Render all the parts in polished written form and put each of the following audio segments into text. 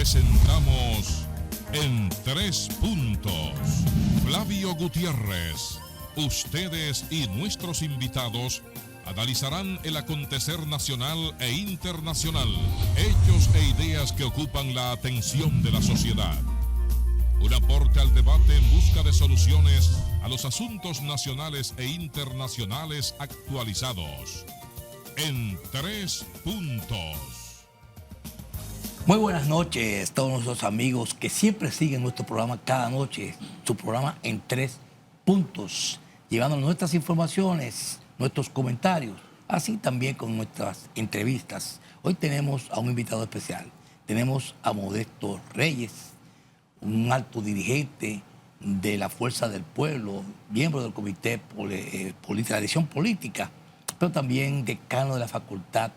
presentamos En Tres Puntos. Flavio Gutiérrez. Ustedes y nuestros invitados analizarán el acontecer nacional e internacional, hechos e ideas que ocupan la atención de la sociedad. Un aporte al debate en busca de soluciones a los asuntos nacionales e internacionales actualizados. En Tres Puntos. Muy buenas noches a todos nuestros amigos que siempre siguen nuestro programa cada noche, su programa En Tres Puntos, llevándonos nuestras informaciones, nuestros comentarios, así también con nuestras entrevistas. Hoy tenemos a un invitado especial, tenemos a Modesto Reyes, un alto dirigente de la Fuerza del Pueblo, miembro del Comité de la Dirección Política, pero también decano de la Facultad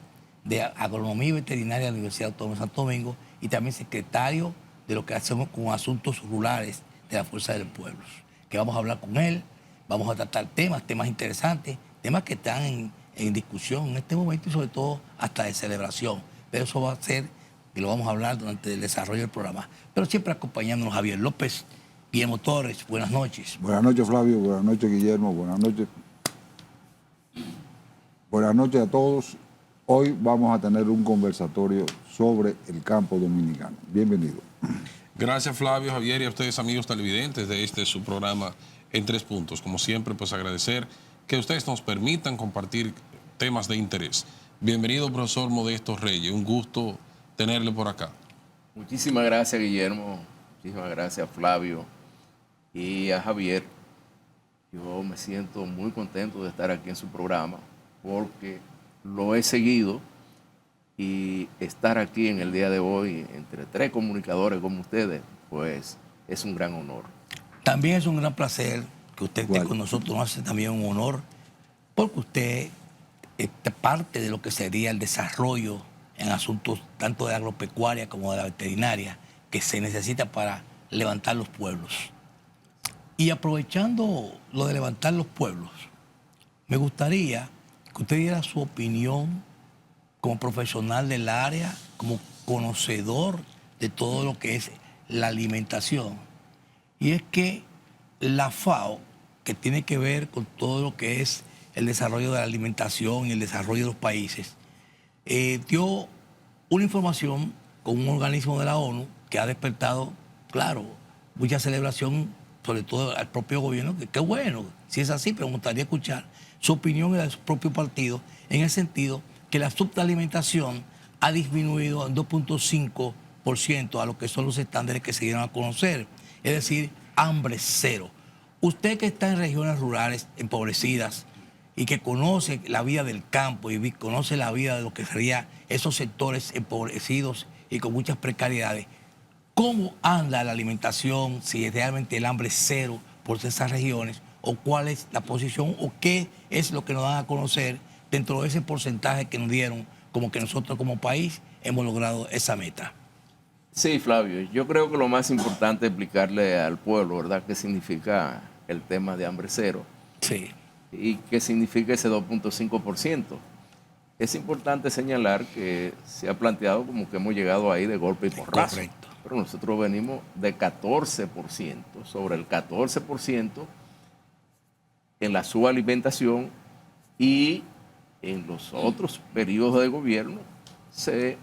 de Agronomía y Veterinaria de la Universidad Autónoma de Santo Domingo y también secretario de lo que hacemos con asuntos rurales de la Fuerza del Pueblo. Que vamos a hablar con él, vamos a tratar temas interesantes, temas que están en discusión en este momento y sobre todo hasta de celebración. Pero eso va a ser, que lo vamos a hablar durante el desarrollo del programa. Pero siempre acompañándonos Javier López, Guillermo Torres, buenas noches. Buenas noches, Flavio, buenas noches, Guillermo, buenas noches. Buenas noches a todos. Hoy vamos a tener un conversatorio sobre el campo dominicano. Bienvenido. Gracias, Flavio, Javier, y a ustedes, amigos televidentes de su programa En Tres Puntos. Como siempre, pues agradecer que ustedes nos permitan compartir temas de interés. Bienvenido, profesor Modesto Reyes. Un gusto tenerle por acá. Muchísimas gracias, Guillermo. Muchísimas gracias, Flavio y a Javier. Yo me siento muy contento de estar aquí en su programa porque lo he seguido y estar aquí en el día de hoy entre tres comunicadores como ustedes, pues es un gran honor. También es un gran placer que usted esté con nosotros, nos hace también un honor porque usted es parte de lo que sería el desarrollo en asuntos tanto de agropecuaria como de la veterinaria que se necesita para levantar los pueblos. Y aprovechando lo de levantar los pueblos, me gustaría que usted diera su opinión como profesional del área, como conocedor de todo lo que es la alimentación. Y es que la FAO, que tiene que ver con todo lo que es el desarrollo de la alimentación y el desarrollo de los países, dio una información con un organismo de la ONU que ha despertado, claro, mucha celebración, sobre todo al propio gobierno, que qué bueno, si es así, pero me gustaría escuchar su opinión y la de su propio partido, en el sentido que la subalimentación ha disminuido en 2.5% a lo que son los estándares que se dieron a conocer, es decir, hambre cero. Usted que está en regiones rurales empobrecidas y que conoce la vida del campo y conoce la vida de lo que serían esos sectores empobrecidos y con muchas precariedades, ¿cómo anda la alimentación? Si es realmente el hambre cero por esas regiones, o cuál es la posición, o qué es lo que nos dan a conocer dentro de ese porcentaje que nos dieron, como que nosotros como país hemos logrado esa meta. Sí, Flavio, yo creo que lo más importante es explicarle al pueblo, ¿verdad?, qué significa el tema de hambre cero. Sí. Y qué significa ese 2.5%. Es importante señalar que se ha planteado como que hemos llegado ahí de golpe y porrazo. Correcto. Pero nosotros venimos de 14%, sobre el 14% en la subalimentación, y en los otros periodos de gobierno se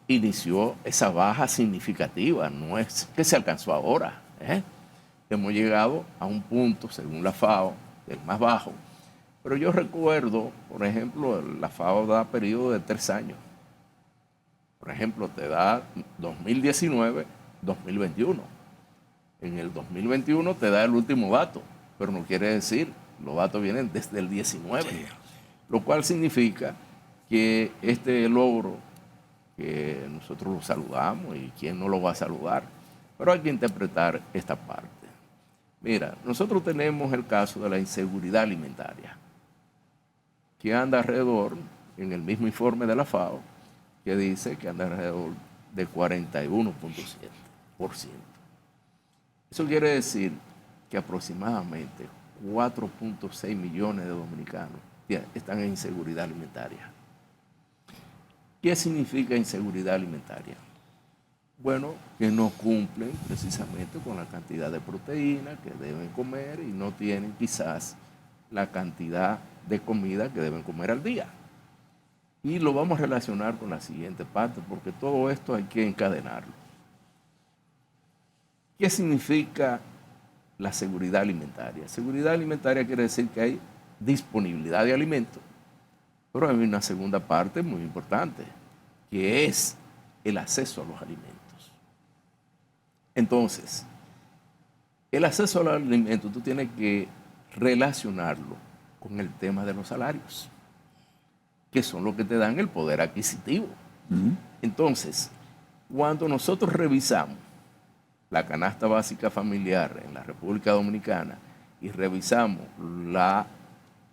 inició esa baja significativa. No es que se alcanzó ahora. Hemos llegado a un punto, según la FAO, el más bajo. Pero yo recuerdo, por ejemplo, la FAO da periodo de 3 años. Por ejemplo, te da 2019, 2021. En el 2021 te da el último dato, pero no quiere decir, los datos vienen desde el 19. Sí. Lo cual significa que este logro, que nosotros lo saludamos y quién no lo va a saludar, pero hay que interpretar esta parte. Mira, nosotros tenemos el caso de la inseguridad alimentaria, que anda alrededor, en el mismo informe de la FAO, que dice que anda alrededor de 41.7%. Eso quiere decir que aproximadamente 4.6 millones de dominicanos están en inseguridad alimentaria. ¿Qué significa inseguridad alimentaria? Bueno, que no cumplen precisamente con la cantidad de proteína que deben comer y no tienen quizás la cantidad de comida que deben comer al día. Y lo vamos a relacionar con la siguiente parte, porque todo esto hay que encadenarlo. ¿Qué significa la seguridad alimentaria? Seguridad alimentaria quiere decir que hay disponibilidad de alimentos, pero hay una segunda parte muy importante, que es el acceso a los alimentos. Entonces, el acceso a los alimentos tú tienes que relacionarlo con el tema de los salarios, que son los que te dan el poder adquisitivo. Entonces, cuando nosotros revisamos la canasta básica familiar en la República Dominicana y revisamos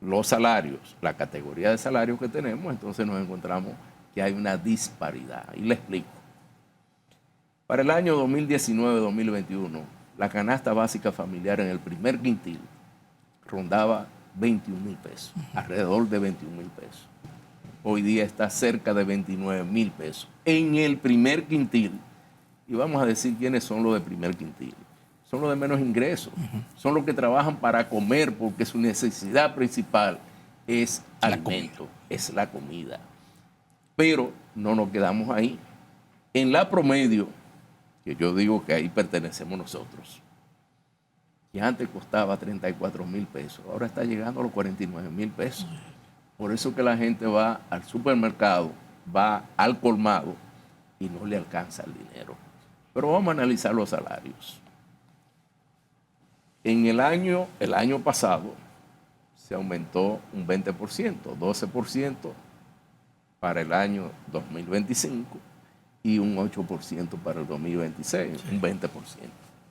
los salarios, la categoría de salarios que tenemos, entonces nos encontramos que hay una disparidad. Y le explico. Para el año 2019-2021, la canasta básica familiar en el primer quintil rondaba 21,000 pesos, alrededor de 21,000 pesos. Hoy día está cerca de 29,000 pesos en el primer quintil. Y vamos a decir quiénes son los de primer quintil. Son los de menos ingresos, son los que trabajan para comer porque su necesidad principal es alimento, es la comida. Pero no nos quedamos ahí. En la promedio, que yo digo que ahí pertenecemos nosotros, que antes costaba 34,000 pesos, ahora está llegando a los 49,000 pesos. Por eso que la gente va al supermercado, va al colmado y no le alcanza el dinero. Pero vamos a analizar los salarios. En el año pasado se aumentó un 20%, 12% para el año 2025 y un 8% para el 2026, un 20%.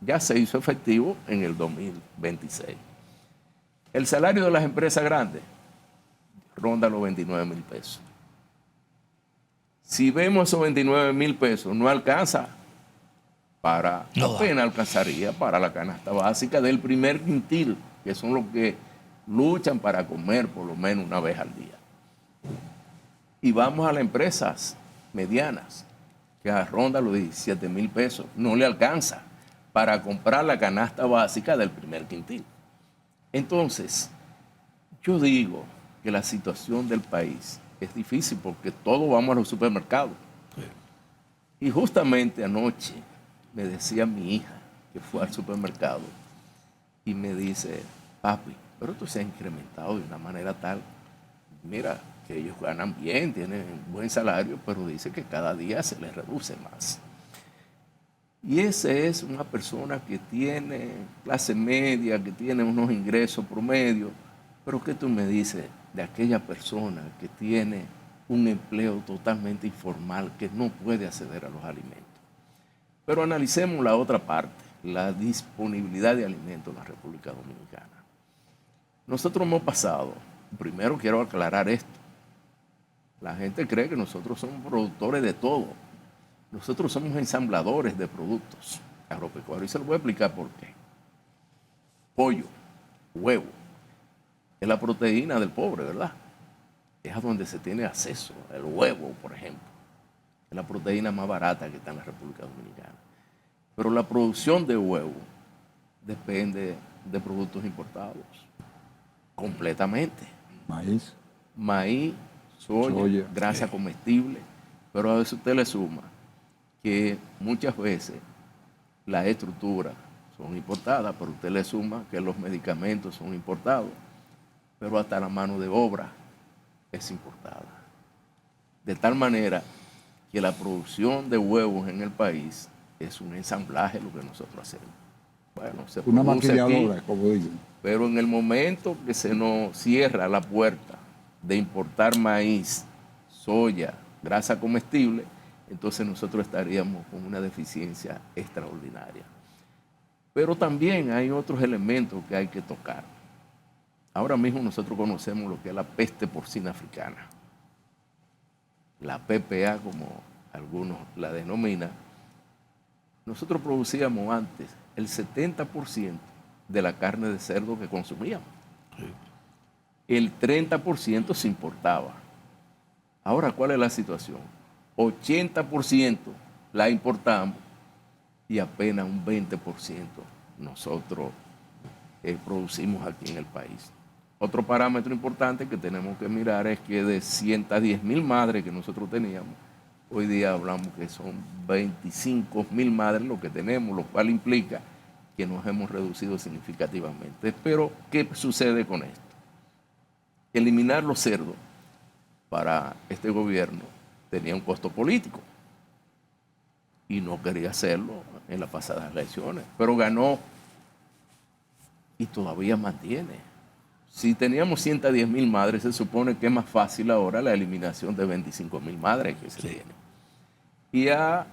Ya se hizo efectivo en el 2026. El salario de las empresas grandes ronda los 29,000 pesos. Si vemos esos 29,000 pesos, no alcanza apenas alcanzaría para la canasta básica del primer quintil, que son los que luchan para comer por lo menos una vez al día. Y vamos a las empresas medianas, que ronda los 17,000 pesos, no le alcanza para comprar la canasta básica del primer quintil. Entonces, yo digo que la situación del país es difícil porque todos vamos a los supermercados. Y justamente anoche me decía mi hija que fue al supermercado y me dice, papi, pero esto se ha incrementado de una manera tal, mira, que ellos ganan bien, tienen buen salario, pero dice que cada día se les reduce más. Y esa es una persona que tiene clase media, que tiene unos ingresos promedio, pero ¿qué tú me dices de aquella persona que tiene un empleo totalmente informal, que no puede acceder a los alimentos? Pero analicemos la otra parte, la disponibilidad de alimentos en la República Dominicana. Nosotros hemos pasado, primero quiero aclarar esto, la gente cree que nosotros somos productores de todo. Nosotros somos ensambladores de productos agropecuarios y se lo voy a explicar por qué. Pollo, huevo, es la proteína del pobre, ¿verdad? Es a donde se tiene acceso, el huevo, por ejemplo. Es la proteína más barata que está en la República Dominicana. Pero la producción de huevo depende de productos importados, completamente. Maíz, soya, grasa comestible, pero a eso usted le suma que muchas veces las estructuras son importadas, pero usted le suma que los medicamentos son importados, pero hasta la mano de obra es importada. De tal manera que la producción de huevos en el país es un ensamblaje lo que nosotros hacemos. Bueno, se una produce maquilladora, aquí, como dicen. pero en el momento que se nos cierra la puerta de importar maíz, soya, grasa comestible, entonces nosotros estaríamos con una deficiencia extraordinaria. Pero también hay otros elementos que hay que tocar. Ahora mismo nosotros conocemos lo que es la peste porcina africana, la PPA como algunos la denominan. Nosotros producíamos antes el 70% de la carne de cerdo que consumíamos. El 30% se importaba. Ahora, ¿cuál es la situación? 80% la importamos y apenas un 20% nosotros producimos aquí en el país. Otro parámetro importante que tenemos que mirar es que de 110.000 madres que nosotros teníamos, hoy día hablamos que son 25.000 madres lo que tenemos, lo cual implica que nos hemos reducido significativamente. Pero, ¿qué sucede con esto? Eliminar los cerdos para este gobierno tenía un costo político y no quería hacerlo en las pasadas elecciones, pero ganó y todavía mantiene. Si teníamos 110.000 madres, se supone que es más fácil ahora la eliminación de 25.000 madres que se tienen. Y ha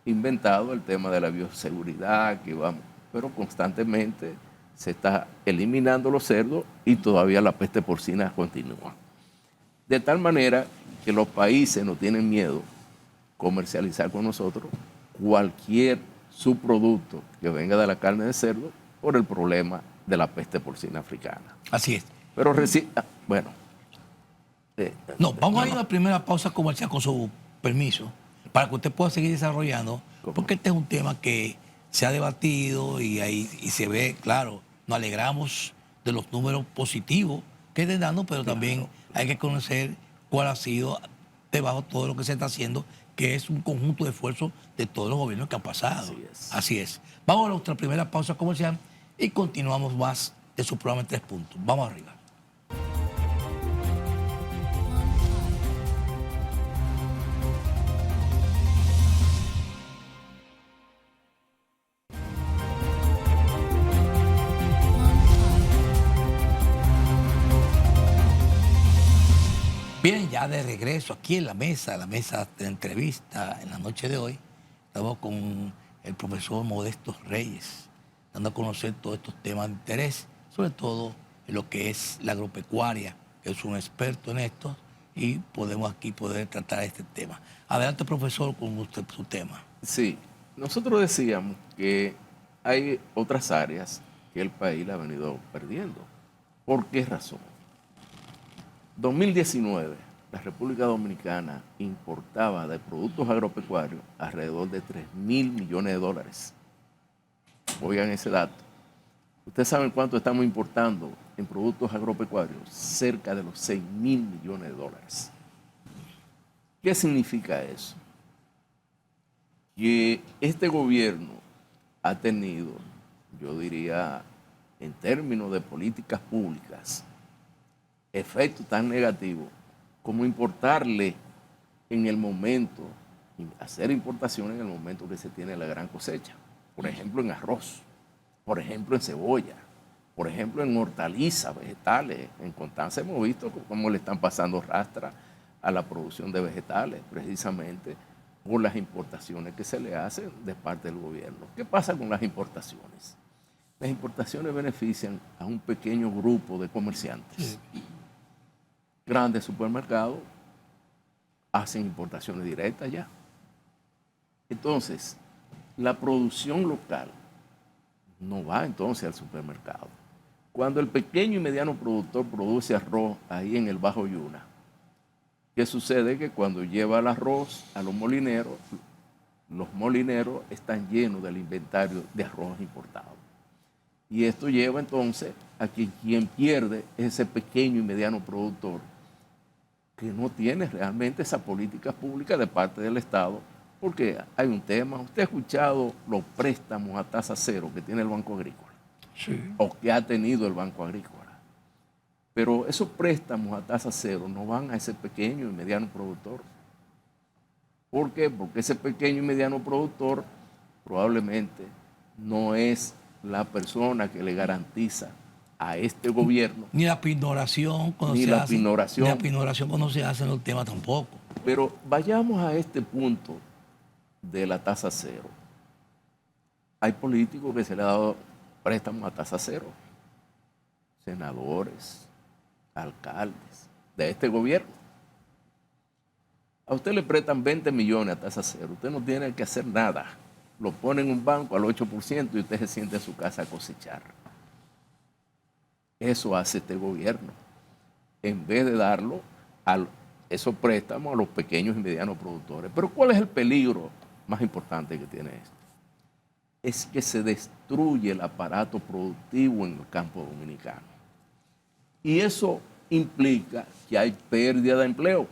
inventado el tema de la bioseguridad, que vamos, pero constantemente se está eliminando los cerdos y todavía la peste porcina continúa. De tal manera que los países no tienen miedo comercializar con nosotros cualquier subproducto que venga de la carne de cerdo por el problema de la peste porcina africana. Así es. Pero bueno. No, vamos a ir a la primera pausa comercial con su permiso, para que usted pueda seguir desarrollando, porque este es un tema que se ha debatido y se ve, claro, nos alegramos de los números positivos que están dando, pero también hay que conocer cuál ha sido debajo todo lo que se está haciendo, que es un conjunto de esfuerzos de todos los gobiernos que han pasado. Así es. Vamos a nuestra primera pausa comercial y continuamos más de su programa en 3 puntos. Vamos arriba. Bien, ya de regreso aquí en la mesa de entrevista en la noche de hoy, estamos con el profesor Modesto Reyes, dando a conocer todos estos temas de interés, sobre todo en lo que es la agropecuaria, que es un experto en esto, y podemos aquí poder tratar este tema. Adelante, profesor, con usted su tema. Sí, nosotros decíamos que hay otras áreas que el país ha venido perdiendo. ¿Por qué razón? 2019, la República Dominicana importaba de productos agropecuarios alrededor de 3.000 millones de dólares. Oigan ese dato. ¿Ustedes saben cuánto estamos importando en productos agropecuarios? Cerca de los 6.000 millones de dólares. ¿Qué significa eso? Que este gobierno ha tenido, yo diría, en términos de políticas públicas, efecto tan negativo como importarle en el momento, hacer importaciones en el momento que se tiene la gran cosecha. Por ejemplo, en arroz, por ejemplo, en cebolla, por ejemplo, en hortalizas, vegetales. En Constanza hemos visto cómo le están pasando rastra a la producción de vegetales, precisamente por las importaciones que se le hacen de parte del gobierno. ¿Qué pasa con las importaciones? Las importaciones benefician a un pequeño grupo de comerciantes. Grandes supermercados hacen importaciones directas ya. Entonces, la producción local no va entonces al supermercado. Cuando el pequeño y mediano productor produce arroz ahí en el Bajo Yuna, ¿qué sucede? Que cuando lleva el arroz a los molineros están llenos del inventario de arroz importado. Y esto lleva entonces a que quien pierde es ese pequeño y mediano productor que no tiene realmente esa política pública de parte del Estado, porque hay un tema. ¿Usted ha escuchado los préstamos a tasa cero que tiene el Banco Agrícola? Sí. O que ha tenido el Banco Agrícola. Pero esos préstamos a tasa cero no van a ese pequeño y mediano productor. ¿Por qué? Porque ese pequeño y mediano productor probablemente no es la persona que le garantiza a este gobierno. Ni la pinoración cuando se hace. Ni la pinoración cuando se hacen los temas tampoco. Pero vayamos a este punto de la tasa cero. Hay políticos que se le ha dado préstamos a tasa cero. Senadores, alcaldes de este gobierno. A usted le prestan 20 millones a tasa cero. Usted no tiene que hacer nada. Lo pone en un banco al 8% y usted se siente en su casa a cosechar. Eso hace este gobierno. En vez de darlo a esos préstamos a los pequeños y medianos productores. Pero ¿cuál es el peligro más importante que tiene esto es que se destruye el aparato productivo en el campo dominicano. Y eso implica que hay pérdida de empleo.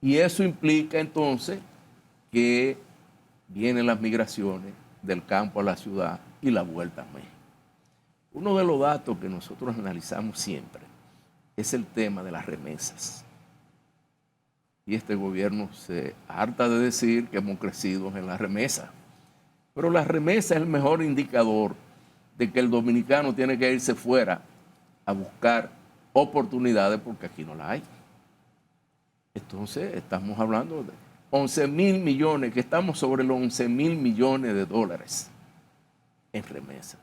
Y eso implica entonces que vienen las migraciones del campo a la ciudad y la vuelta a México. Uno de los datos que nosotros analizamos siempre es el tema de las remesas. Y este gobierno se harta de decir que hemos crecido en las remesas. Pero la remesa es el mejor indicador de que el dominicano tiene que irse fuera a buscar oportunidades porque aquí no las hay. Entonces, estamos hablando de 11.000 millones, que estamos sobre los 11.000 millones de dólares en remesa.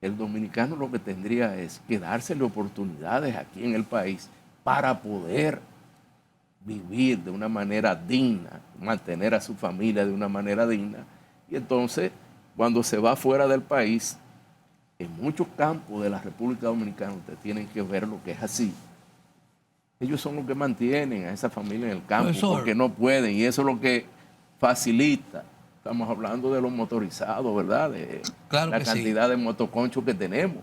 El dominicano lo que tendría es que dársele oportunidades aquí en el país para poder vivir de una manera digna, mantener a su familia de una manera digna. Y entonces, cuando se va fuera del país, en muchos campos de la República Dominicana, ustedes tienen que ver lo que es así. Ellos son los que mantienen a esa familia en el campo, profesor, porque no pueden, y eso es lo que facilita. Estamos hablando de los motorizados, ¿verdad? De la cantidad de motoconchos que tenemos.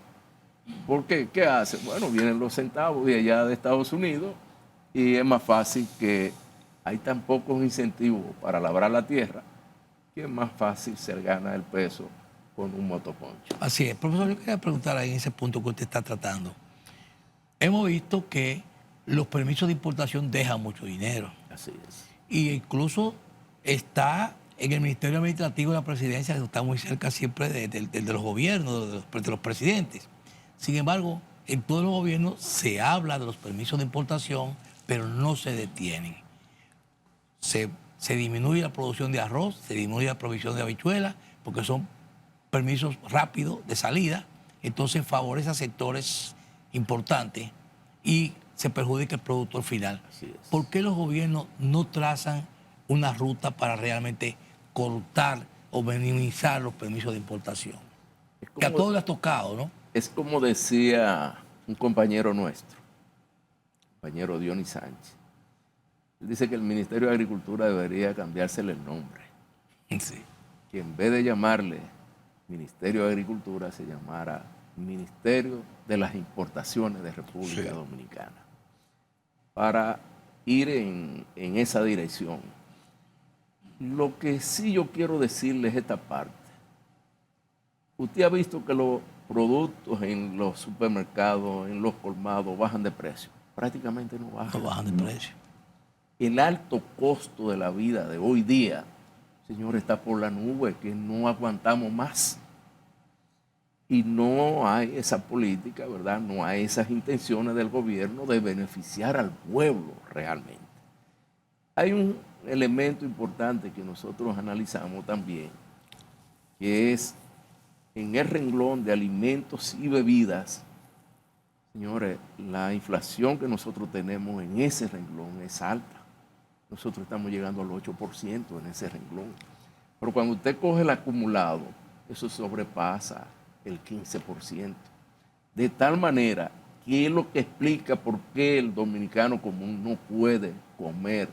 Porque, ¿qué hacen? Bueno, vienen los centavos de allá de Estados Unidos y es más fácil que hay tan pocos incentivos para labrar la tierra que es más fácil se gana el peso con un motoconcho. Así es. Profesor, yo quería preguntar ahí en ese punto que usted está tratando. Hemos visto que los permisos de importación dejan mucho dinero. Así es. Y incluso está en el Ministerio Administrativo de la Presidencia, que está muy cerca siempre de los gobiernos, de los presidentes. Sin embargo, en todos los gobiernos se habla de los permisos de importación, pero no se detienen. Se disminuye la producción de arroz, se disminuye la provisión de habichuelas, porque son permisos rápidos de salida, entonces favorece a sectores importantes y se perjudica el productor final. ¿Por qué los gobiernos no trazan una ruta para realmente cortar o minimizar los permisos de importación? Que a todos les ha tocado, ¿no? Es como decía un compañero nuestro, compañero Dionis Sánchez. Él dice que el Ministerio de Agricultura debería cambiársele el nombre. Sí. Que en vez de llamarle Ministerio de Agricultura se llamara Ministerio de las Importaciones de República Dominicana, para ir en esa dirección. Lo que sí yo quiero decirles es esta parte. Usted ha visto que los productos en los supermercados, en los colmados, bajan de precio. Prácticamente no bajan. No bajan de precio. El alto costo de la vida de hoy día, señor, está por la nube, que no aguantamos más. Y no hay esa política, ¿verdad? No hay esas intenciones del gobierno de beneficiar al pueblo realmente. Hay un elemento importante que nosotros analizamos también, que es en el renglón de alimentos y bebidas. Señores, la inflación que nosotros tenemos en ese renglón es alta. Nosotros estamos llegando al 8% en ese renglón. Pero cuando usted coge el acumulado, eso sobrepasa el 15%. De tal manera que es lo que explica por qué el dominicano común no puede comer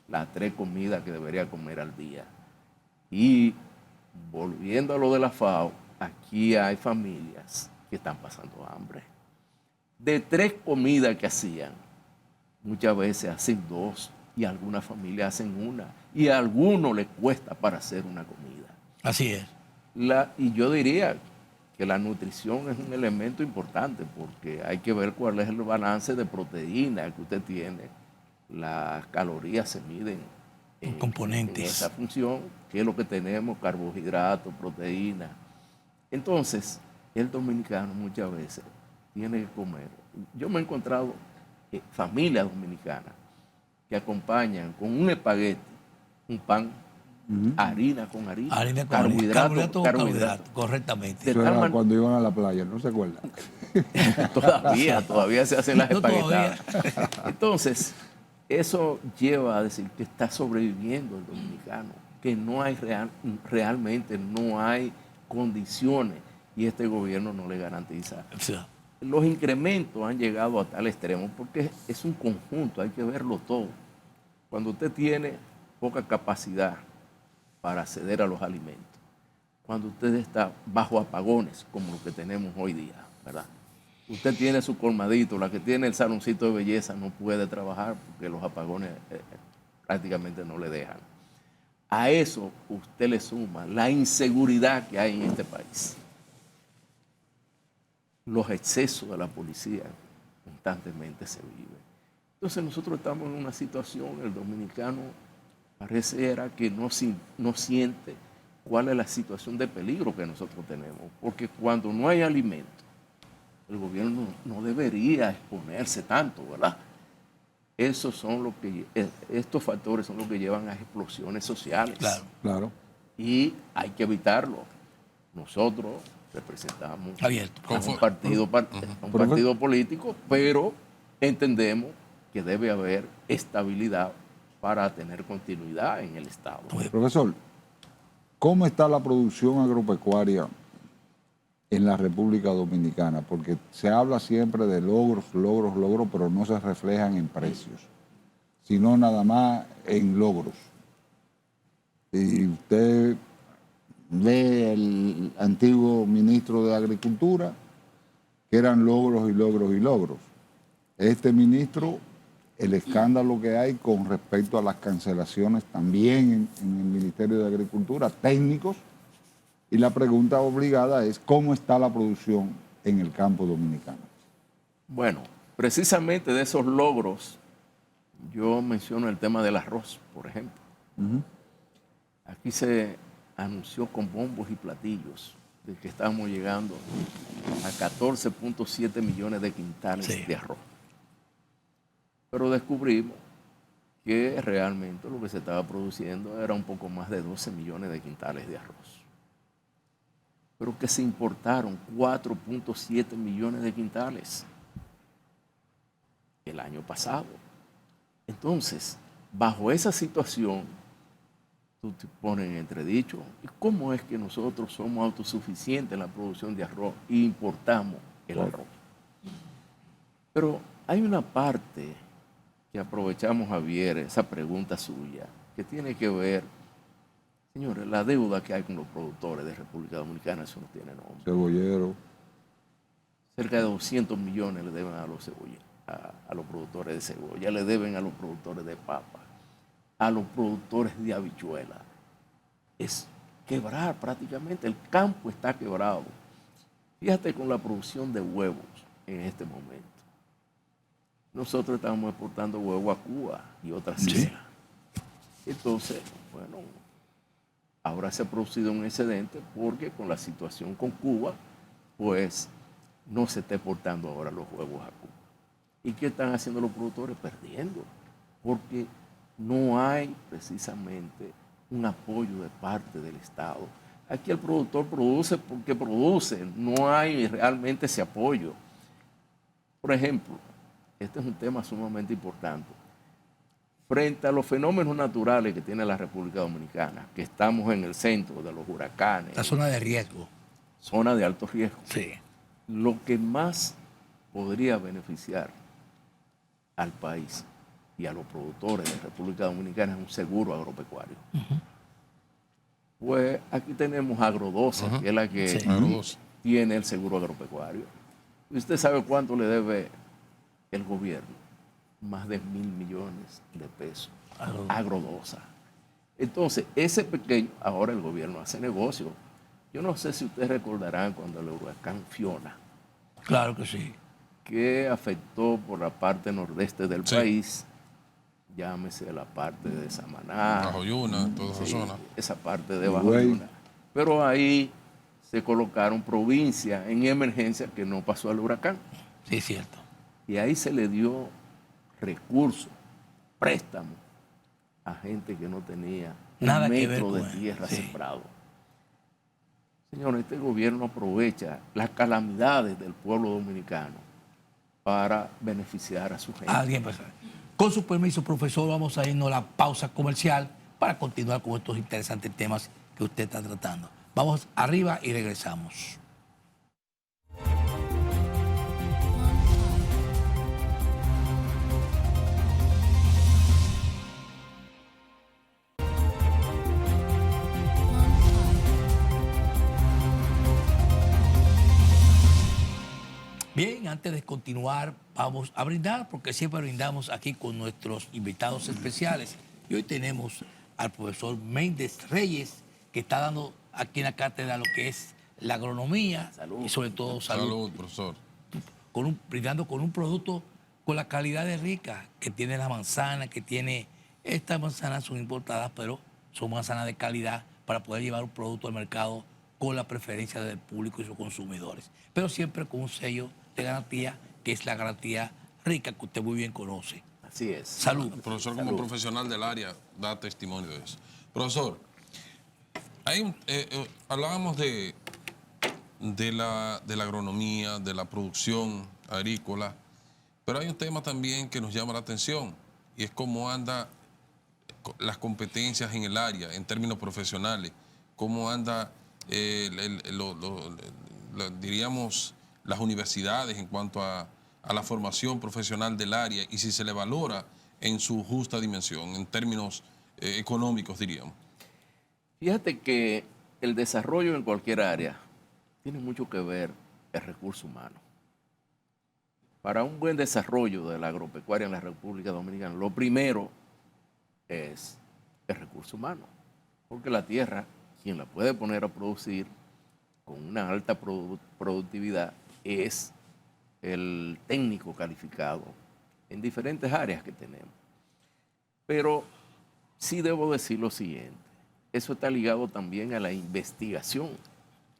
las 3 comidas que debería comer al día. Y volviendo a lo de la FAO, aquí hay familias que están pasando hambre. De 3 comidas que hacían, muchas veces hacen 2 y algunas familias hacen 1 y a algunos les cuesta para hacer una comida. Así es. Y yo diría que la nutrición es un elemento importante porque hay que ver cuál es el balance de proteína que usted tiene. Las calorías se miden en componentes. En esa función, que es lo que tenemos, carbohidratos, proteínas. Entonces, el dominicano muchas veces tiene que comer. Yo me he encontrado familias dominicanas que acompañan con un espagueti, un pan, harina con harina, carbohidrato, correctamente. Eso era cuando iban a la playa, ¿no se acuerdan? todavía se hacen las espaguetadas. Entonces, eso lleva a decir que está sobreviviendo el dominicano, que no hay realmente no hay condiciones y este gobierno no le garantiza. Sí. Los incrementos han llegado a tal extremo porque es un conjunto, hay que verlo todo. Cuando usted tiene poca capacidad para acceder a los alimentos, cuando usted está bajo apagones como los que tenemos hoy día, ¿verdad? Usted tiene su colmadito, la que tiene el saloncito de belleza no puede trabajar porque los apagones prácticamente no le dejan. A eso usted le suma la inseguridad que hay en este país, los excesos de la policía constantemente se viven. Entonces nosotros estamos en una situación, el dominicano pareciera que no siente cuál es la situación de peligro que nosotros tenemos, porque cuando no hay alimento, el gobierno no debería exponerse tanto, ¿verdad? Estos factores son los que llevan a explosiones sociales. Claro. Claro. Y hay que evitarlo. Nosotros representamos Abierto. a un partido político, pero entendemos que debe haber estabilidad para tener continuidad en el Estado. Profesor, ¿cómo está la producción agropecuaria en la República Dominicana? Porque se habla siempre de logros, pero no se reflejan en precios, sino nada más en logros. Y usted ve el antiguo ministro de Agricultura, que eran logros y logros. Este ministro, el escándalo que hay con respecto a las cancelaciones también en el Ministerio de Agricultura, técnicos, y la pregunta obligada es ¿cómo está la producción en el campo dominicano? Bueno, precisamente de esos logros, yo menciono el tema del arroz, por ejemplo. Aquí se anunció con bombos y platillos de que estamos llegando a 14.7 millones de quintales de arroz. Pero descubrimos que realmente lo que se estaba produciendo era un poco más de 12 millones de quintales de arroz. Pero que se importaron 4.7 millones de quintales el año pasado. Entonces, bajo esa situación, tú te pones en entredicho, ¿y cómo es que nosotros somos autosuficientes en la producción de arroz e importamos el arroz? Pero hay una parte que aprovechamos, Javier, esa pregunta suya, que tiene que ver, señores, la deuda que hay con los productores de República Dominicana, eso no tiene nombre. Cebollero. Cerca de 200 millones le deben a los productores de cebolla, le deben a los productores de papa, a los productores de habichuela. Es quebrar prácticamente, el campo está quebrado. Fíjate con la producción de huevos en este momento. Nosotros estamos exportando huevos a Cuba y otras islas. Entonces, bueno, ahora se ha producido un excedente porque con la situación con Cuba, pues no se está exportando ahora los huevos a Cuba. ¿Y qué están haciendo los productores? Perdiendo, porque no hay precisamente un apoyo de parte del Estado. Aquí el productor produce porque produce, no hay realmente ese apoyo. Por ejemplo, este es un tema sumamente importante. Frente a los fenómenos naturales que tiene la República Dominicana, que estamos en el centro de los huracanes. La zona de riesgo. Zona de alto riesgo. Sí. Lo que más podría beneficiar al país y a los productores de República Dominicana es un seguro agropecuario. Pues aquí tenemos Agrodosa, que es la que tiene el seguro agropecuario. ¿Y usted sabe cuánto le debe el gobierno? Más de 1.000 millones de pesos. Agrodosa. Entonces, ese pequeño, ahora el gobierno hace negocio. Yo no sé si ustedes recordarán cuando el huracán Fiona. Claro que sí. Que afectó por la parte nordeste del país, llámese la parte de Samaná, Bajo Yuna, toda esa zona. Esa parte de Bajo Yuna. Pero ahí se colocaron provincias en emergencia que no pasó al huracán. Sí, es cierto. Y ahí se le dio recursos, préstamos a gente que no tenía nada un que ver metro con de tierra sí. sembrado. Señor, este gobierno aprovecha las calamidades del pueblo dominicano para beneficiar a su gente. Alguien pasa. Con su permiso, profesor, vamos a irnos a la pausa comercial para continuar con estos interesantes temas que usted está tratando. Vamos arriba y regresamos. antes de continuar, vamos a brindar, porque siempre brindamos aquí con nuestros invitados especiales. Y hoy tenemos al profesor Méndez Reyes, que está dando aquí en la cátedra lo que es la agronomía y sobre todo salud. Salud, profesor. Brindando con un producto con la calidad de rica que tiene la manzana, que tiene... Estas manzanas son importadas, pero son manzanas de calidad para poder llevar un producto al mercado con la preferencia del público y sus consumidores. Pero siempre con un sello de garantía, que es la garantía rica que usted muy bien conoce. Así es. Salud. El profesor, como profesional del área, da testimonio de eso. Profesor, hablábamos de la agronomía, de la producción agrícola, pero hay un tema también que nos llama la atención y es cómo andan las competencias en el área, en términos profesionales, cómo anda, diríamos, las universidades en cuanto a la formación profesional del área y si se le valora en su justa dimensión, en términos económicos, diríamos. Fíjate que el desarrollo en cualquier área tiene mucho que ver el recurso humano. Para un buen desarrollo de la agropecuaria en la República Dominicana, lo primero es el recurso humano, porque la tierra, quien la puede poner a producir con una alta productividad, es el técnico calificado en diferentes áreas que tenemos. Pero sí debo decir lo siguiente, eso está ligado también a la investigación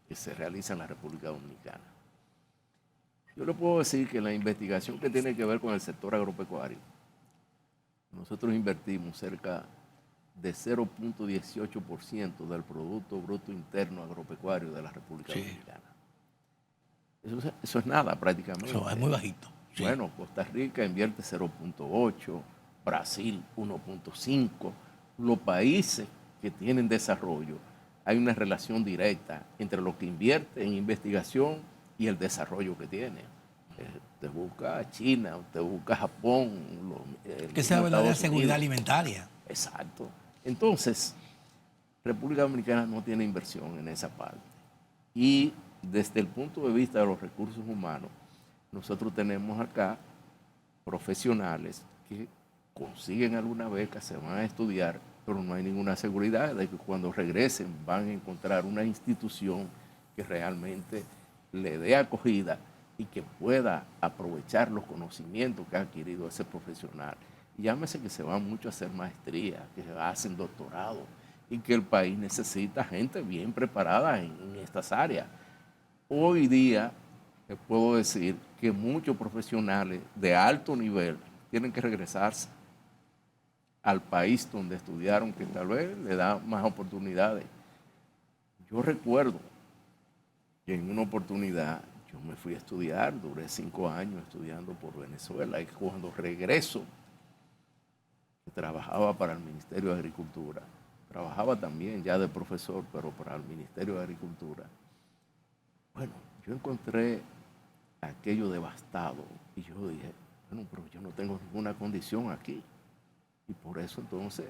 que se realiza en la República Dominicana. Yo le puedo decir que la investigación que tiene que ver con el sector agropecuario, nosotros invertimos cerca de 0.18% del Producto Bruto Interno Agropecuario de la República Dominicana. Eso es nada prácticamente. Eso es muy bajito. Sí. Bueno, Costa Rica invierte 0.8, Brasil 1.5. Los países que tienen desarrollo, hay una relación directa entre lo que invierte en investigación y el desarrollo que tiene. Te busca China, te busca Japón. Que sea verdadera seguridad alimentaria. Exacto. Entonces, República Dominicana no tiene inversión en esa parte. Y desde el punto de vista de los recursos humanos, nosotros tenemos acá profesionales que consiguen alguna beca, se van a estudiar, pero no hay ninguna seguridad de que cuando regresen van a encontrar una institución que realmente le dé acogida y que pueda aprovechar los conocimientos que ha adquirido ese profesional. Y llámese que se van mucho a hacer maestría, que hacen doctorado y que el país necesita gente bien preparada en estas áreas. Hoy día, les puedo decir que muchos profesionales de alto nivel tienen que regresarse al país donde estudiaron, que tal vez le da más oportunidades. Yo recuerdo que en una oportunidad yo me fui a estudiar, duré 5 años estudiando por Venezuela y cuando regreso, trabajaba para el Ministerio de Agricultura, trabajaba también ya de profesor, pero para el Ministerio de Agricultura. Bueno, yo encontré aquello devastado y yo dije, bueno, pero yo no tengo ninguna condición aquí. Y por eso entonces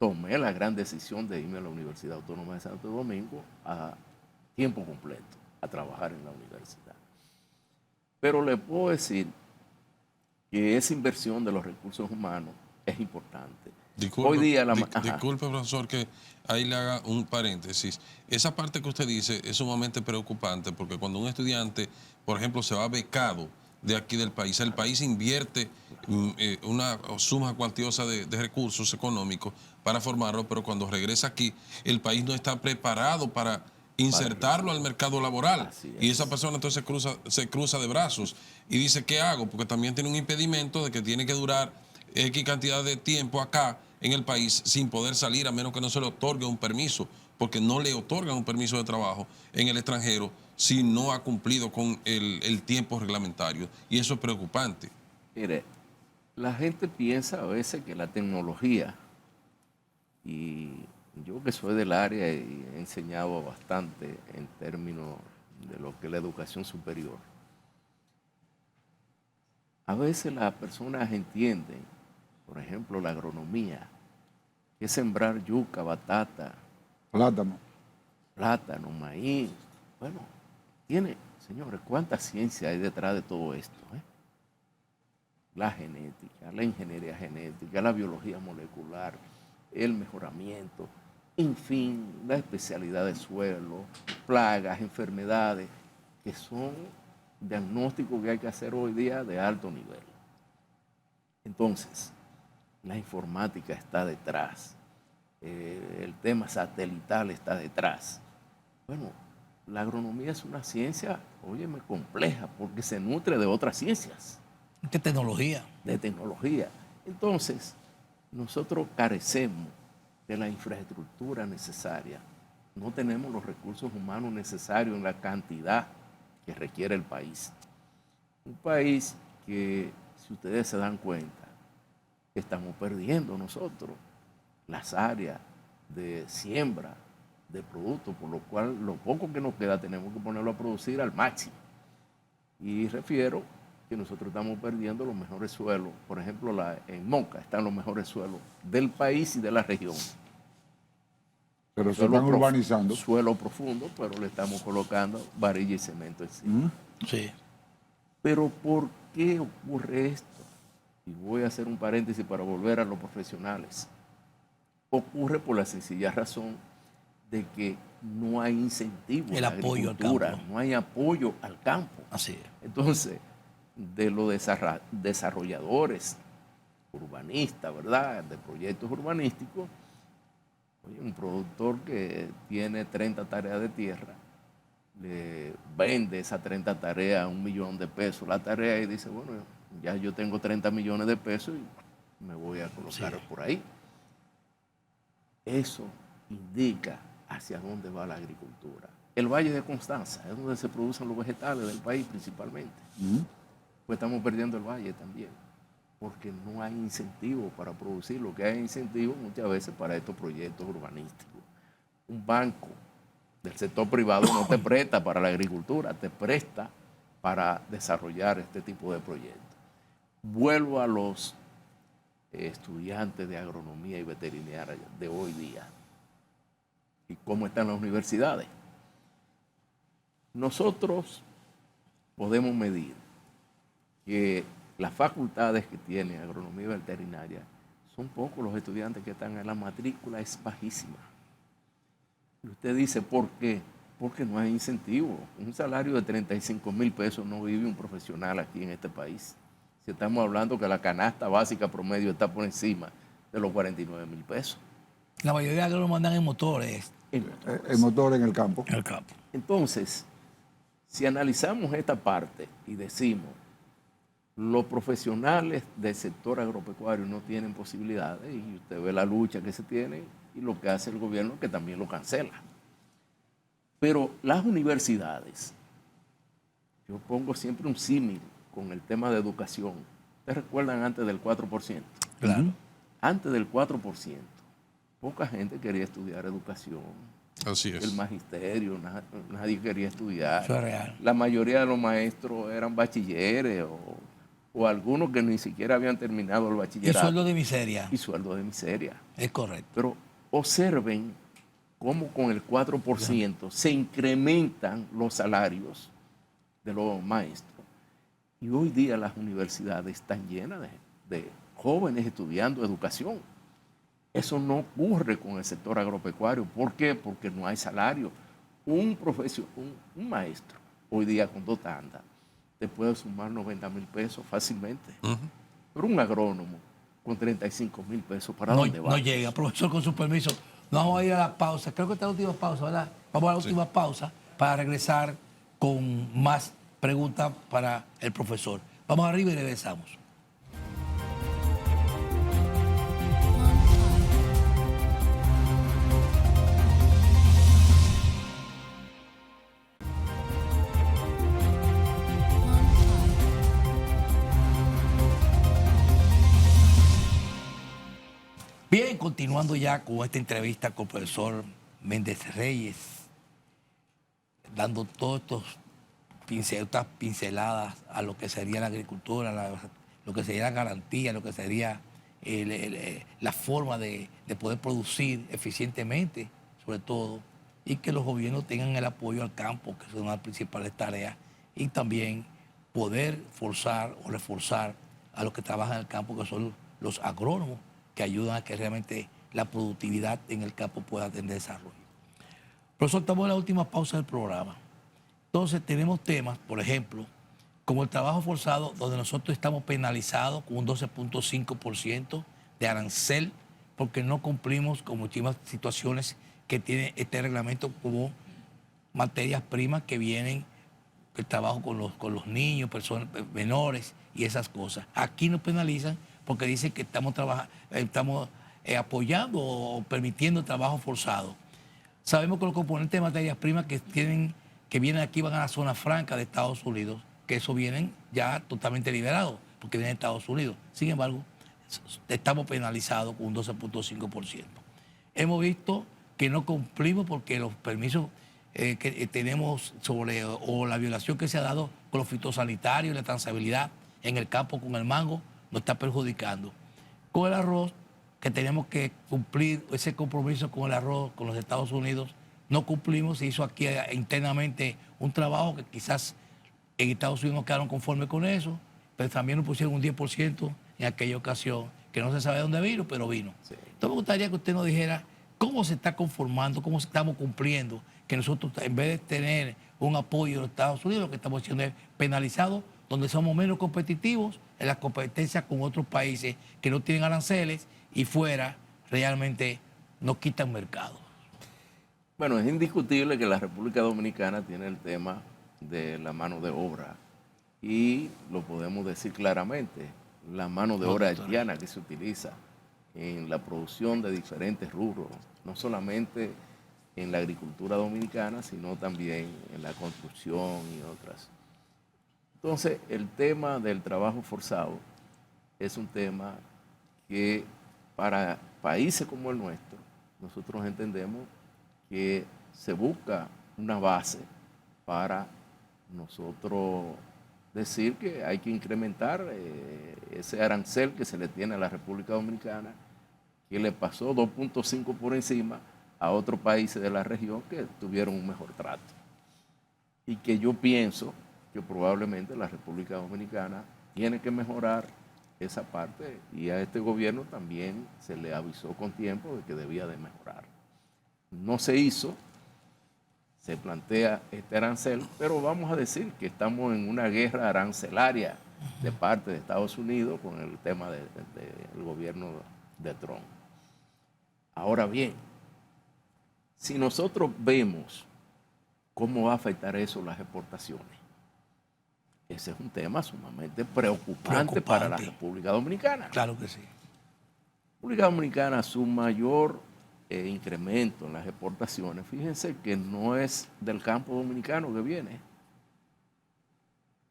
tomé la gran decisión de irme a la Universidad Autónoma de Santo Domingo a tiempo completo, a trabajar en la universidad. Pero le puedo decir que esa inversión de los recursos humanos es importante. Disculpe, Hoy día disculpe, profesor, que ahí le haga un paréntesis. Esa parte que usted dice es sumamente preocupante porque cuando un estudiante, por ejemplo, se va becado de aquí del país, el país invierte una suma cuantiosa de recursos económicos para formarlo, pero cuando regresa aquí, el país no está preparado para insertarlo al mercado laboral. Y esa persona entonces se cruza de brazos y dice, ¿qué hago? Porque también tiene un impedimento de que tiene que durar X cantidad de tiempo acá en el país sin poder salir a menos que no se le otorgue un permiso, porque no le otorgan un permiso de trabajo en el extranjero si no ha cumplido con el tiempo reglamentario. Y eso es preocupante. Mire, la gente piensa a veces que la tecnología, y yo que soy del área y he enseñado bastante en términos de lo que es la educación superior, a veces las personas entienden, por ejemplo, la agronomía, que es sembrar yuca, batata, plátano, maíz. Bueno, tiene Señores, ¿cuánta ciencia hay detrás de todo esto? La genética, la ingeniería genética, la biología molecular, el mejoramiento, en fin, la especialidad de suelo, plagas, enfermedades, que son diagnósticos que hay que hacer hoy día de alto nivel. Entonces, la informática está detrás, el tema satelital está detrás. Bueno, la agronomía es una ciencia, óyeme, compleja, porque se nutre de otras ciencias. ¿Qué tecnología? De tecnología. Entonces, nosotros carecemos de la infraestructura necesaria. No tenemos los recursos humanos necesarios en la cantidad que requiere el país. Un país que, si ustedes se dan cuenta, estamos perdiendo nosotros las áreas de siembra de productos, por lo cual lo poco que nos queda tenemos que ponerlo a producir al máximo. Y refiero que nosotros estamos perdiendo los mejores suelos. Por ejemplo, en Moca están los mejores suelos del país y de la región. Pero se están urbanizando. Suelo profundo, pero le estamos colocando varilla y cemento encima. Sí. Pero ¿por qué ocurre esto? Y voy a hacer un paréntesis para volver a los profesionales. Ocurre por la sencilla razón de que no hay incentivo el apoyo al campo. No hay apoyo al campo. Así es. Entonces, de los desarrolladores urbanistas, ¿verdad?, de proyectos urbanísticos, oye, un productor que tiene 30 tareas de tierra, le vende esas 30 tareas a $1 millón de pesos la tarea y dice, bueno, ya yo tengo 30 millones de pesos y me voy a colocar por ahí. Eso indica hacia dónde va la agricultura. El Valle de Constanza es donde se producen los vegetales del país principalmente. Pues estamos perdiendo el valle también, porque no hay incentivo para producir. Lo que hay incentivo muchas veces para estos proyectos urbanísticos. Un banco del sector privado no te presta para la agricultura, te presta para desarrollar este tipo de proyectos. Vuelvo a los estudiantes de agronomía y veterinaria de hoy día y cómo están las universidades. Nosotros podemos medir que las facultades que tiene agronomía y veterinaria son pocos los estudiantes que están en la matrícula, es bajísima. Y usted dice, ¿por qué? Porque no hay incentivo. Un salario de 35,000 pesos no vive un profesional aquí en este país. Si estamos hablando que la canasta básica promedio está por encima de los 49,000 pesos. La mayoría de agrónomos andan en motores. El motor en el campo. En el campo. Entonces, si analizamos esta parte y decimos, los profesionales del sector agropecuario no tienen posibilidades, y usted ve la lucha que se tiene y lo que hace el gobierno, que también lo cancela. Pero las universidades, yo pongo siempre un símil con el tema de educación. ¿Ustedes recuerdan antes del 4%? Claro. Antes del 4%, poca gente quería estudiar educación. Así es. El magisterio, nadie quería estudiar. Eso es real. La mayoría de los maestros eran bachilleres o algunos que ni siquiera habían terminado el Y bachillerato. sueldo de miseria. Y sueldo de miseria. Es correcto. Pero observen cómo con el 4% se incrementan los salarios de los maestros. Y hoy día las universidades están llenas de jóvenes estudiando educación. Eso no ocurre con el sector agropecuario. ¿Por qué? Porque no hay salario. Un maestro, hoy día con 2 tandas, te puede sumar 90,000 pesos fácilmente. Pero un agrónomo con 35,000 pesos, ¿para dónde va? No llega. Profesor, con su permiso, vamos a ir a la pausa. Creo que esta es la última pausa, ¿verdad? Vamos a la última pausa para regresar con más preguntas para el profesor. Vamos arriba y regresamos. Bien, continuando ya con esta entrevista con el profesor Méndez Reyes, dando todas estas pinceladas a lo que sería la agricultura, lo que sería la garantía, lo que sería la forma de poder producir eficientemente, sobre todo, y que los gobiernos tengan el apoyo al campo, que son las principales tareas y también poder forzar o reforzar a los que trabajan en el campo, que son los agrónomos, que ayudan a que realmente la productividad en el campo pueda tener desarrollo. Profesor, estamos en la última pausa del programa. Entonces tenemos temas, por ejemplo, como el trabajo forzado, donde nosotros estamos penalizados con un 12.5% de arancel, porque no cumplimos con muchísimas situaciones que tiene este reglamento, como materias primas que vienen, el trabajo con los niños, personas menores y esas cosas. Aquí nos penalizan porque dicen que estamos apoyando o permitiendo el trabajo forzado. Sabemos que los componentes de materias primas que vienen aquí van a la zona franca de Estados Unidos, que eso vienen ya totalmente liberados, porque vienen de Estados Unidos. Sin embargo, estamos penalizados con un 12.5%. Hemos visto que no cumplimos porque los permisos que tenemos o la violación que se ha dado con los fitosanitarios y la trazabilidad en el campo con el mango nos está perjudicando. Con el arroz, que tenemos que cumplir ese compromiso con el arroz, con los Estados Unidos, no cumplimos. Se hizo aquí internamente un trabajo que quizás en Estados Unidos no quedaron conformes con eso, pero también nos pusieron un 10% en aquella ocasión, que no se sabe dónde vino, pero vino. Sí. Entonces me gustaría que usted nos dijera cómo se está conformando, cómo estamos cumpliendo, que nosotros en vez de tener un apoyo de los Estados Unidos, lo que estamos haciendo es penalizados, donde somos menos competitivos en las competencias con otros países que no tienen aranceles y fuera realmente nos quitan mercado. Bueno, es indiscutible que la República Dominicana tiene el tema de la mano de obra y lo podemos decir claramente, la mano de obra haitiana que se utiliza en la producción de diferentes rubros, no solamente en la agricultura dominicana, sino también en la construcción y otras. Entonces, el tema del trabajo forzado es un tema que para países como el nuestro, nosotros entendemos que se busca una base para nosotros decir que hay que incrementar ese arancel que se le tiene a la República Dominicana, que le pasó 2.5 por encima a otros países de la región que tuvieron un mejor trato. Y que yo pienso que probablemente la República Dominicana tiene que mejorar esa parte, y a este gobierno también se le avisó con tiempo de que debía de mejorar. No se hizo, se plantea este arancel, pero vamos a decir que estamos en una guerra arancelaria de parte de Estados Unidos con el tema del gobierno de Trump. Ahora bien, si nosotros vemos cómo va a afectar eso las exportaciones, ese es un tema sumamente preocupante para la República Dominicana. Claro que sí. La República Dominicana, su mayor incremento en las exportaciones, fíjense que no es del campo dominicano que viene.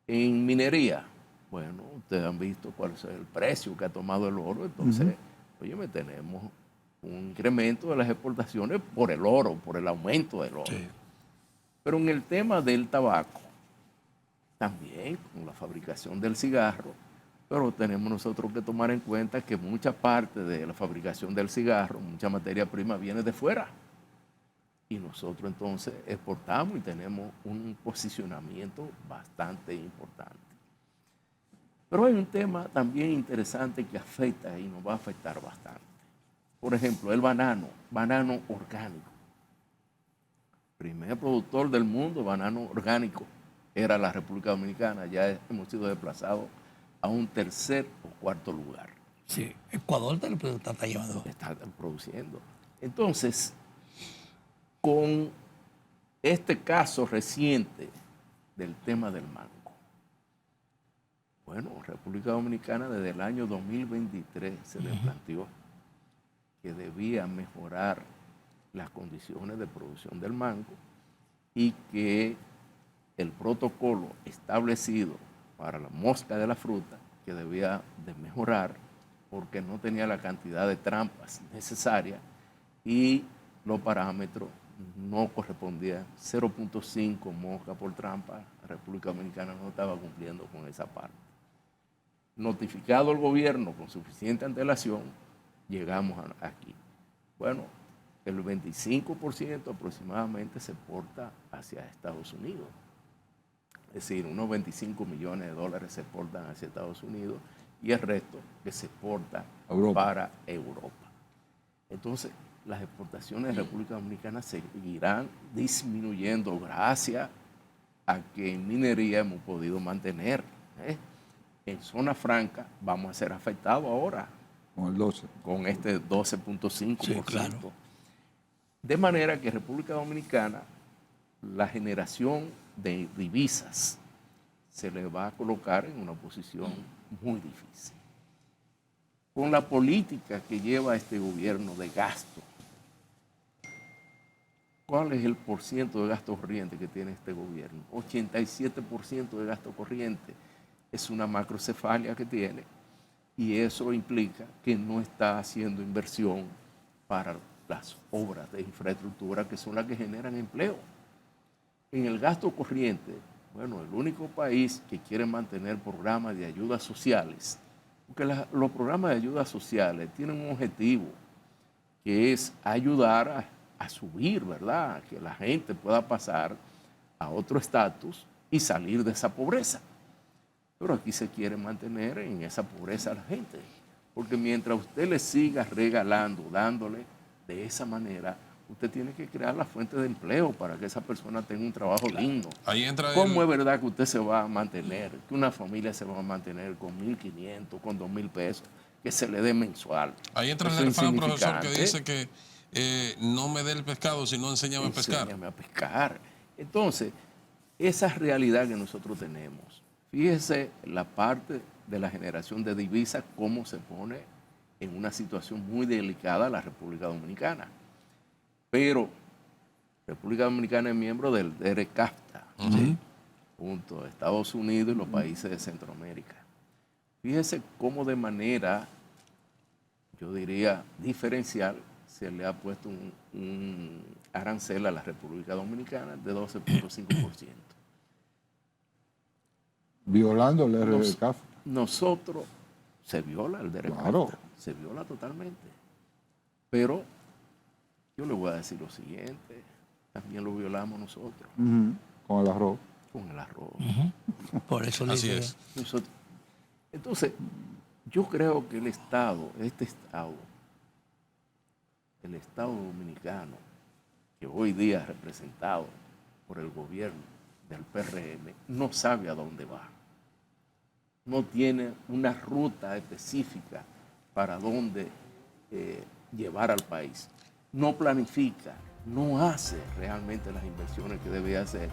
En minería, bueno, ustedes han visto cuál es el precio que ha tomado el oro, entonces, óyeme, tenemos un incremento de las exportaciones por el oro, por el aumento del oro. Sí. Pero en el tema del tabaco, también con la fabricación del cigarro, pero tenemos nosotros que tomar en cuenta que mucha parte de la fabricación del cigarro, mucha materia prima viene de fuera. Y nosotros entonces exportamos y tenemos un posicionamiento bastante importante. Pero hay un tema también interesante que afecta y nos va a afectar bastante. Por ejemplo, el banano orgánico. Primer productor del mundo, banano orgánico, era la República Dominicana. Ya hemos sido desplazados a un tercer o cuarto lugar. Sí, Ecuador está llevando. Está produciendo. Entonces, con este caso reciente del tema del mango, bueno, República Dominicana desde el año 2023 se le planteó que debía mejorar las condiciones de producción del mango y que el protocolo establecido para la mosca de la fruta, que debía de mejorar porque no tenía la cantidad de trampas necesarias y los parámetros no correspondían. 0.5 mosca por trampa, la República Dominicana no estaba cumpliendo con esa parte. Notificado el gobierno con suficiente antelación, llegamos aquí. Bueno, el 25% aproximadamente se exporta hacia Estados Unidos. Es decir, unos 25 millones de dólares se exportan hacia Estados Unidos y el resto que se exporta para Europa. Entonces, las exportaciones de República Dominicana seguirán disminuyendo gracias a que en minería hemos podido mantener. En zona franca vamos a ser afectados ahora. Con el 12. Con este 12.5%. Sí, claro. De manera que República Dominicana, la generación de divisas se le va a colocar en una posición muy difícil. Con la política que lleva este gobierno de gasto, ¿cuál es el porciento de gasto corriente que tiene este gobierno? 87% de gasto corriente. Es una macrocefalia que tiene y eso implica que no está haciendo inversión para las obras de infraestructura que son las que generan empleo. En el gasto corriente, bueno, el único país que quiere mantener programas de ayudas sociales, porque los programas de ayudas sociales tienen un objetivo que es ayudar a subir, ¿verdad? Que la gente pueda pasar a otro estatus y salir de esa pobreza. Pero aquí se quiere mantener en esa pobreza a la gente, porque mientras usted le siga regalando, dándole de esa manera, usted tiene que crear la fuente de empleo para que esa persona tenga un trabajo digno. Ahí entra ¿Cómo es verdad que usted se va a mantener, que una familia se va a mantener con 1.500, con 2.000 pesos, que se le dé mensual? Ahí entra el refrán, profesor, que dice que no me dé el pescado, sino enséñame a pescar. Enséñame a pescar. Entonces, esa realidad que nosotros tenemos, fíjese la parte de la generación de divisas, cómo se pone en una situación muy delicada la República Dominicana. Pero República Dominicana es miembro del DERECAFTA, junto a Estados Unidos y los países de Centroamérica. Fíjese cómo de manera, yo diría, diferencial, se le ha puesto un arancel a la República Dominicana de 12.5%. Violando el RDCAF. Nosotros se viola el derecho. Claro. Se viola totalmente. Pero yo le voy a decir lo siguiente, también lo violamos nosotros. Con el arroz. Con el arroz. Por eso le Así digo, es. Entonces, yo creo que el Estado dominicano, que hoy día es representado por el gobierno del PRM, no sabe a dónde va. No tiene una ruta específica para dónde llevar al país. No planifica, no hace realmente las inversiones que debe hacer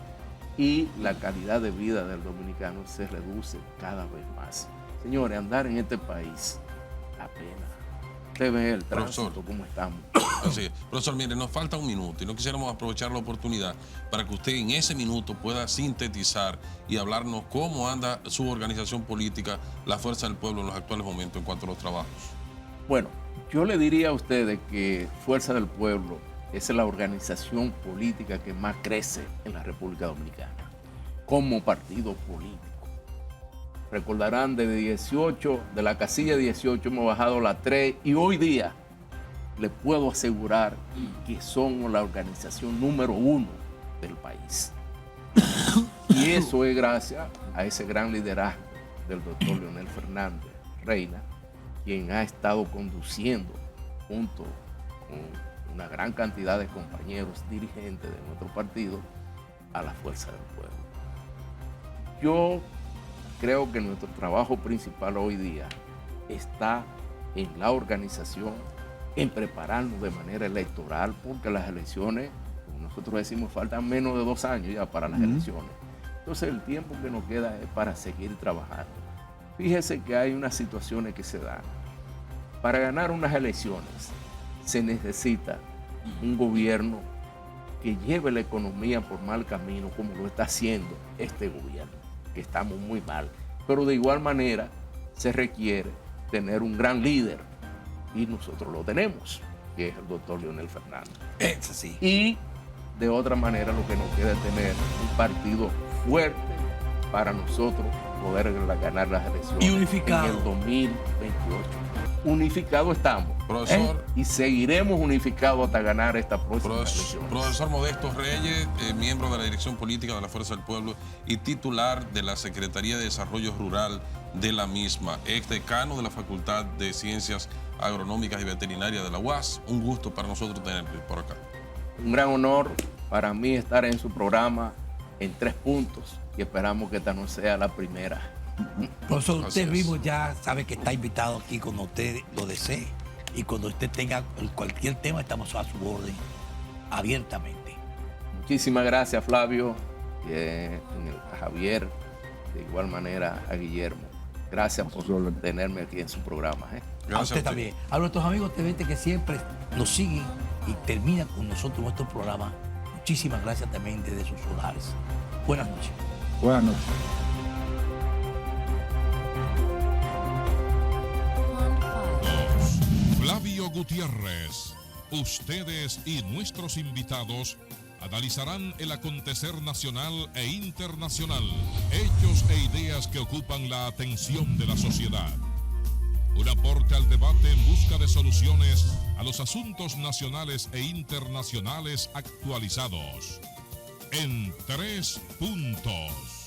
y la calidad de vida del dominicano se reduce cada vez más. Señores, andar en este país, apenas. Usted ve el tránsito, cómo estamos. Así es. Profesor, mire, nos falta un minuto y no quisiéramos aprovechar la oportunidad para que usted en ese minuto pueda sintetizar y hablarnos cómo anda su organización política, la Fuerza del Pueblo, en los actuales momentos en cuanto a los trabajos. Bueno, yo le diría a ustedes que Fuerza del Pueblo es la organización política que más crece en la República Dominicana, como partido político. Recordarán, de la casilla 18 hemos bajado la 3 y hoy día les puedo asegurar que somos la organización número 1 del país. Y eso es gracias a ese gran liderazgo del doctor Leonel Fernández Reina, quien ha estado conduciendo junto con una gran cantidad de compañeros dirigentes de nuestro partido a la Fuerza del Pueblo. Yo creo que nuestro trabajo principal hoy día está en la organización, en prepararnos de manera electoral, porque las elecciones, como nosotros decimos, faltan menos de 2 años ya para las elecciones. Entonces el tiempo que nos queda es para seguir trabajando. Fíjese que hay unas situaciones que se dan. Para ganar unas elecciones se necesita un gobierno que lleve la economía por mal camino, como lo está haciendo este gobierno, que estamos muy mal. Pero de igual manera se requiere tener un gran líder, y nosotros lo tenemos, que es el doctor Leonel Fernández. es así. Y de otra manera lo que nos queda es tener un partido fuerte para nosotros poder ganar las elecciones Y unificado. en el 2028. unificados estamos. Profesor. Y seguiremos unificados hasta ganar esta próxima elección. Profesor Modesto Reyes, miembro de la Dirección Política de la Fuerza del Pueblo y titular de la Secretaría de Desarrollo Rural de la misma, ex decano de la Facultad de Ciencias Agronómicas y Veterinarias de la UAS. Un gusto para nosotros tenerle por acá. Un gran honor para mí estar en su programa en 3 puntos y esperamos que esta no sea la primera. Profesor, Así usted es. mismo ya sabe que está invitado aquí cuando usted lo desee y cuando usted tenga cualquier tema estamos a su orden, abiertamente. Muchísimas gracias, Flavio, a Javier, de igual manera a Guillermo. Gracias por tenerme aquí en su programa. A usted también. A nuestros amigos televidentes que siempre nos siguen y terminan con nosotros nuestro programa. Muchísimas gracias también desde sus hogares. Buenas noches. Buenas noches. Flavio Gutiérrez. Ustedes y nuestros invitados analizarán el acontecer nacional e internacional, hechos e ideas que ocupan la atención de la sociedad. Un aporte al debate en busca de soluciones a los asuntos nacionales e internacionales actualizados. En 3 puntos.